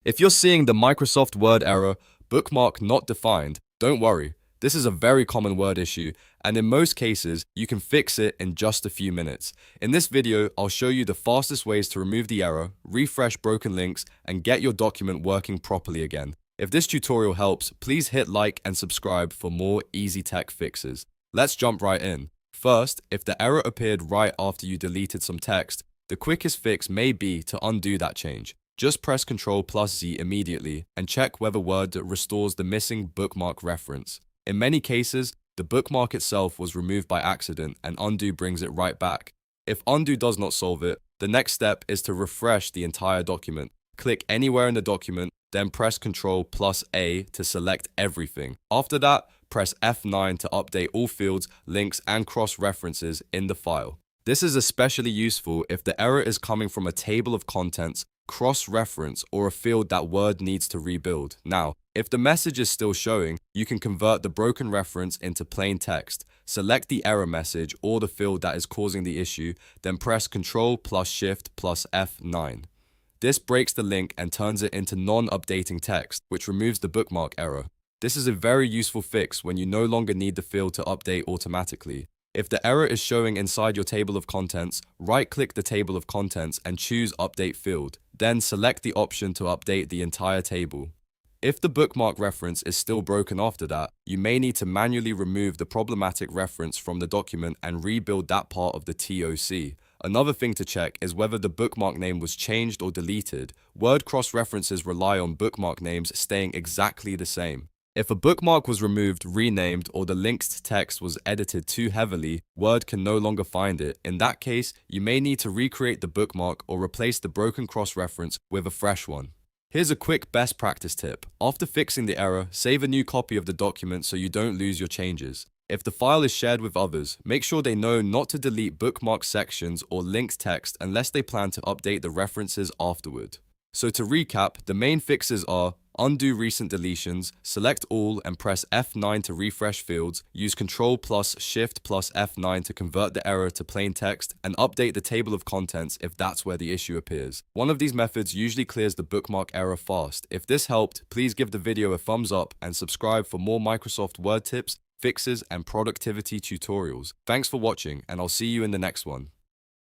If you're seeing the Microsoft Word error, bookmark not defined, don't worry. This is a very common Word issue, and in most cases, you can fix it in just a few minutes. In this video, I'll show you the fastest ways to remove the error, refresh broken links, and get your document working properly again. If this tutorial helps, please hit like and subscribe for more easy tech fixes. Let's jump right in. First, if the error appeared right after you deleted some text, the quickest fix may be to undo that change. Just press Ctrl+Z immediately and check whether Word restores the missing bookmark reference. In many cases, the bookmark itself was removed by accident and undo brings it right back. If undo does not solve it, the next step is to refresh the entire document. Click anywhere in the document, then press Ctrl+A to select everything. After that, press F9 to update all fields, links, and cross-references in the file. This is especially useful if the error is coming from a table of contents, cross-reference, or a field that Word needs to rebuild. Now, if the message is still showing, you can convert the broken reference into plain text. Select the error message or the field that is causing the issue, then press Ctrl+Shift+F9. This breaks the link and turns it into non-updating text, which removes the bookmark error. This is a very useful fix when you no longer need the field to update automatically. If the error is showing inside your table of contents, right-click the table of contents and choose Update Field. Then select the option to update the entire table. If the bookmark reference is still broken after that, you may need to manually remove the problematic reference from the document and rebuild that part of the TOC. Another thing to check is whether the bookmark name was changed or deleted. Word cross-references rely on bookmark names staying exactly the same. If a bookmark was removed, renamed, or the linked text was edited too heavily, Word can no longer find it. In that case, you may need to recreate the bookmark or replace the broken cross-reference with a fresh one. Here's a quick best practice tip. After fixing the error, save a new copy of the document so you don't lose your changes. If the file is shared with others, make sure they know not to delete bookmark sections or linked text unless they plan to update the references afterward. So to recap, the main fixes are: undo recent deletions, select all and press F9 to refresh fields, use Ctrl+Shift+F9 to convert the error to plain text, and update the table of contents if that's where the issue appears. One of these methods usually clears the bookmark error fast. If this helped, please give the video a thumbs up and subscribe for more Microsoft Word tips, fixes, and productivity tutorials. Thanks for watching, and I'll see you in the next one.